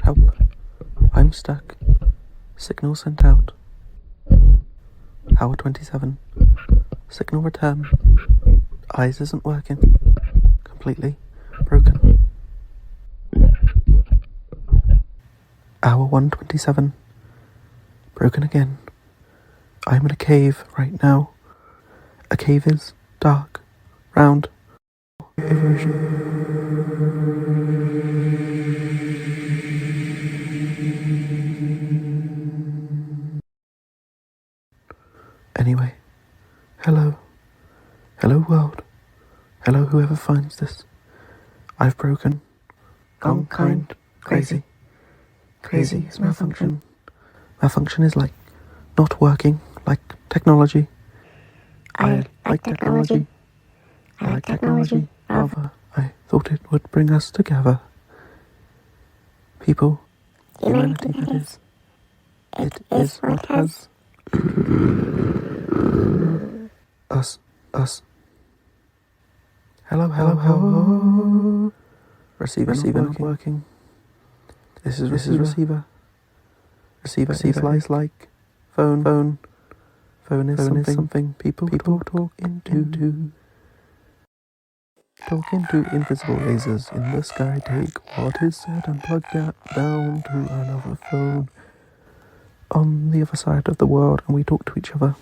Help. I'm stuck. Signal sent out. Hour 27. Signal return. Eyes isn't working. Completely broken. Hour 127. Broken again. I'm in a cave right now. A cave is dark, round. Anyway, hello. Hello world. Hello whoever finds this. I've broken. Gone kind. Crazy. Crazy is malfunction. Malfunction is like not working, like technology. I like technology. I like technology. Rather, I thought it would bring us together. People, humanity that is. It is what has us. Hello. Receiver not working. This is receiver. Receiver is like phone. Phone is something people talk into. Talk into invisible lasers in the sky. Take what is said and plug that down to another phone on the other side of the world, and we talk to each other.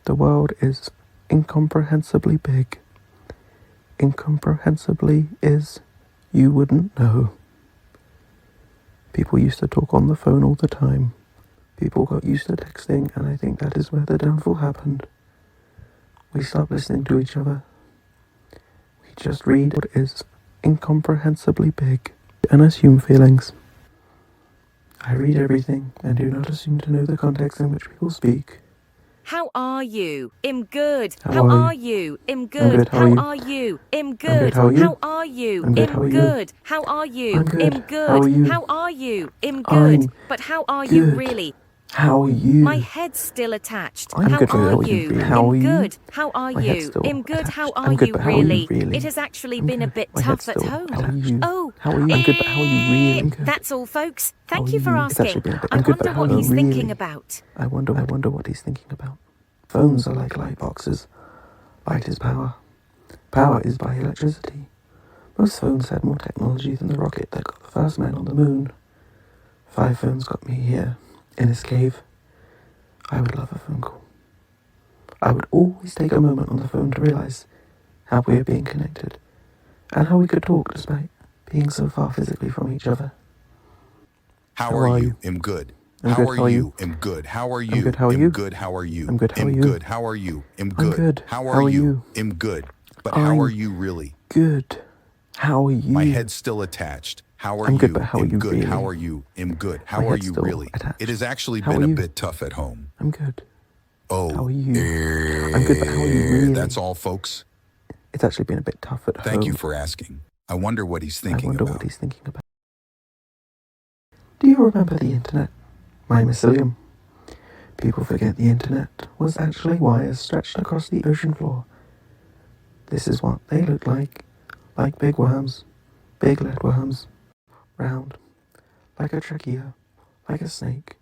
The world is incomprehensibly big. Incomprehensibly is you wouldn't know. People used to talk on the phone all the time. People got used to texting, and I think that is where the downfall happened. We stopped listening to each other. We just read what is incomprehensibly big and assume feelings. I read everything and do not assume to know the context in which people speak. How are you? I'm good. How are you? I'm good. How are you? I'm good. How are you? How are you? I'm good. How are you? Good. How are you? I'm good. I'm good. How are you? How are you? I'm good. But how are you good. really? How are you? My head's still attached. I'm How good. are you? How are I'm you? good. How are My head's you? still I'm good. attached. How are I'm good, you but how are you really? really? It has actually I'm been a good. bit My head's tough at still home. attached. Oh, How are you? I'm good, but how are you really? I'm good. That's all, folks. How Thank are you for you? It's actually asking. been a bit. I I'm good, but wonder how what are he's you thinking really? about. I wonder what he's thinking about. Phones are like light boxes. Light is power. Power is by electricity. Most phones had more technology than the rocket that got the first man on the moon. 5 phones got me here, in this cave. I would love a phone call. I would always take a moment on the phone to realize how we are being connected, and how we could talk despite being so far physically from each other. How are you? I'm good. I'm How good. are How are you? you? I'm good. How are I'm you? good. How are I'm you? good. How are you? I'm good. How are I'm you? good. How are you? I'm good. good. How How are are you? you? I'm good. But how are you really? Good. How are you? My head's still attached. How are I'm you? good, but how are I'm you good. really? How are you? I'm good. How My are head's you still really? attached. It has actually How been are a you? bit tough at home. I'm good. Oh, How are you? I'm good, but how are you really? That's all, folks. It's actually been a bit tough at home. Thank you for asking. I wonder what he's thinking I wonder about. what he's thinking about. Do you remember the internet? My mycelium. People forget the internet was actually wires stretched across the ocean floor. This is what they look like big worms, big lead worms, round, like a trachea, like a snake,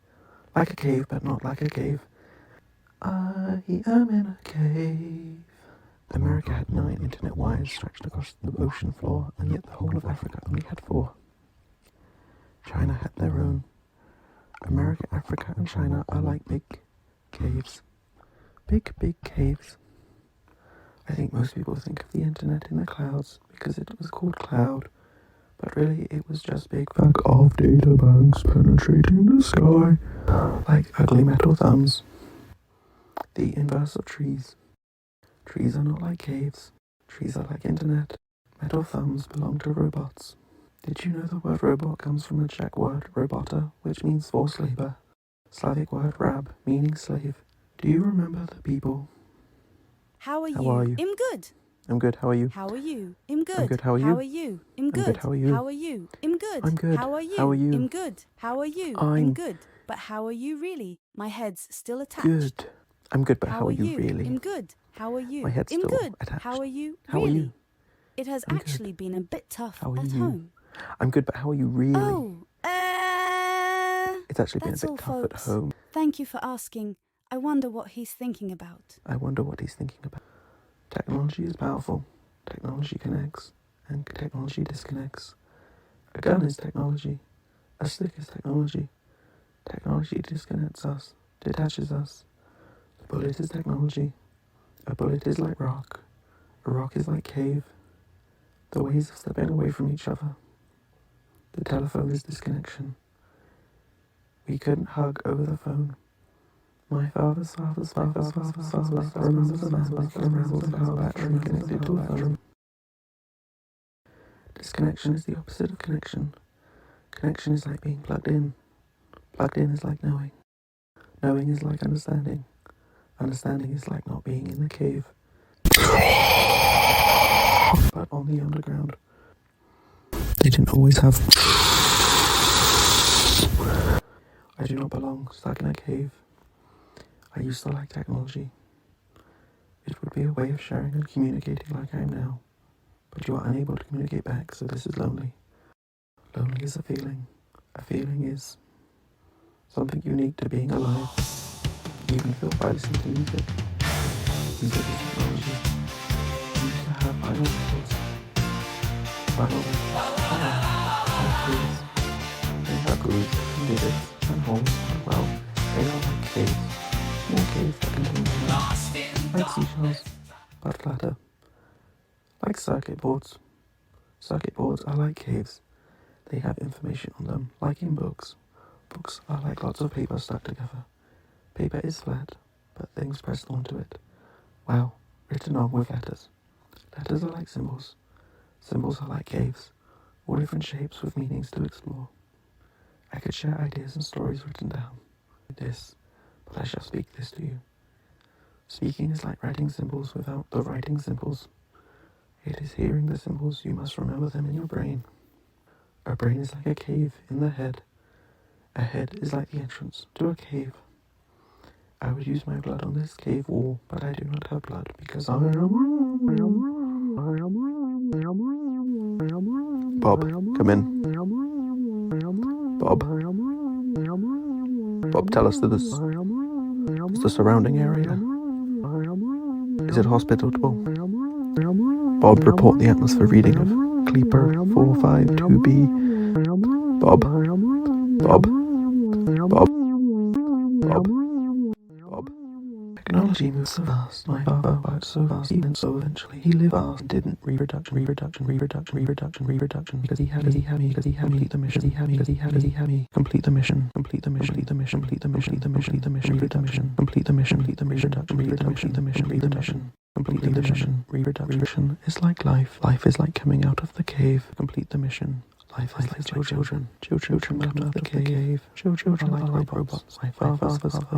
like a cave but not like a cave. I am in a cave. America had 9 internet wires stretched across the ocean floor, and yet the whole of Africa only had 4. China had their own. America, Africa, and China are like big caves. Big caves. I think most people think of the internet in the clouds because it was called cloud, but really it was just big fog of data banks penetrating the sky like ugly metal thumbs. The inverse of trees. Trees are not like caves. Trees are like internet. Metal thumbs belong to robots. Did you know the word robot comes from a Czech word robota, which means forced labor? Slavic word rab, meaning slave. Do you remember the people? How are you? How are you? I'm good. I'm good. How are you? How are you? I'm good. I'm good. How are you? How are you? I'm good. How are you? How are you? I'm good. I'm good. How are you? How are you? I'm good. How are you? I'm good. But how are you really? My head's still attached. Good. I'm good, but How are you? really? I'm good. How are you? My head's I'm still good. attached. How are you How are really? you? It has I'm actually good. been a bit tough How are at you? home. I'm good, but how are you really? Oh, It's actually been a that's bit all, tough at folks. home. Thank you for asking. I wonder what he's thinking about. I wonder what he's thinking about. Technology is powerful. Technology connects, and technology disconnects. A gun is technology. A stick is technology. Technology disconnects us, detaches us. The bullet is technology. A bullet is like rock. A rock is like cave. The ways of stepping away from each other. The telephone is disconnection. We couldn't hug over the phone. My father's father remembers a man with a rambled car battery connected to a phone. Disconnection is the opposite of connection. Connection is like being plugged in. Plugged in is like knowing. Knowing is like understanding. Understanding is like not being in the cave, but on the underground. They didn't always have. I do not belong stuck in a cave. I used to like technology. It would be a way of sharing and communicating like I am now. But you are unable to communicate back, so this is lonely. Lonely is a feeling. A feeling is something unique to being alive. You can feel by listening to music. Music is technology. You used to have vinyl records. Vinyl records. They have grooves and divots and holes. Well, they are like caves. Small caves that contain things. Like seashells, but flatter. Like circuit boards. Circuit boards are like caves. They have information on them, like in books. Books are like lots of paper stuck together. Paper is flat, but things pressed onto it. Wow, written on with letters. Letters are like symbols. Symbols are like caves, all different shapes with meanings to explore. I could share ideas and stories written down. This, but I shall speak this to you. Speaking is like writing symbols without the writing symbols. It is hearing the symbols, you must remember them in your brain. A brain is like a cave in the head. A head is like the entrance to a cave. I would use my blood on this cave wall, but I do not have blood because I am. Bob, come in. Bob. Bob, tell us the surrounding area. Is it hospitable? Bob, report the atmosphere reading of Kleeper 452b. Bob. Bob. Bob. Bob. Bob. Technology moves so fast. My father worked so fast, even so eventually he lived fast and didn't reproduction because he had me complete the mission. Complete the mission. Complete the mission. Complete the mission. Complete the mission. Complete the mission. Complete the mission. Complete the mission. Complete the mission. Complete the mission. Complete the mission. Complete the mission. Reproduction is like life. Life is like coming out of the cave. Complete the mission. Life is like children. Children come out of the cave. Children are like robots. My father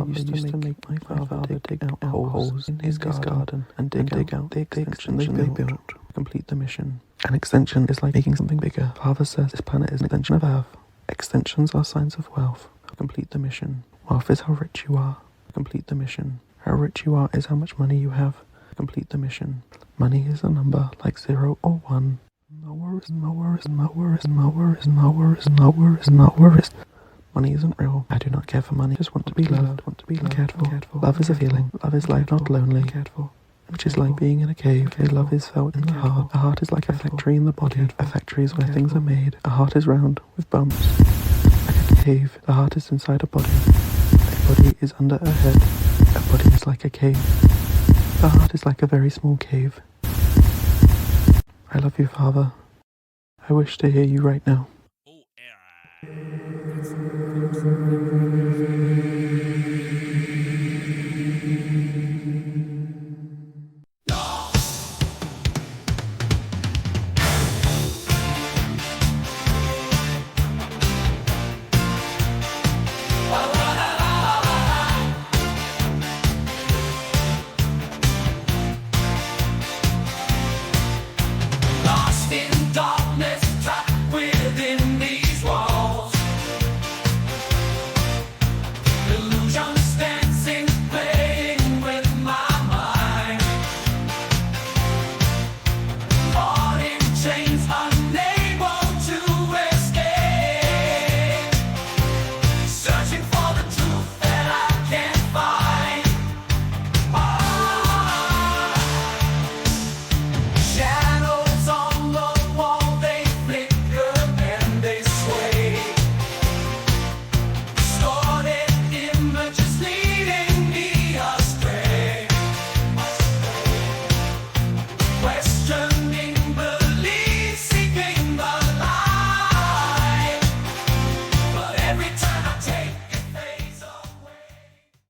used to make my father dig out holes in his garden and dig out the extension they built. Complete the mission. An extension is like making something bigger. Father says this planet is an extension of Earth. Extensions are signs of wealth. Complete the mission. Wealth is how rich you are. Complete the mission. How rich you are is how much money you have. Complete the mission. Money is a number like 0 or 1. No worries. Money isn't real. I do not care for money. Just want to be loved, want to be cared for. Love is a feeling. Love is life, not lonely. Cared for. Which is like being in a cave. Love is felt in the heart. A heart is like a factory in the body. A factory is where things are made. A heart is round with bumps. Like a cave. The heart is inside a body. A body is under a head. A body is like a cave. The heart is like a very small cave. I love you, Father. I wish to hear you right now.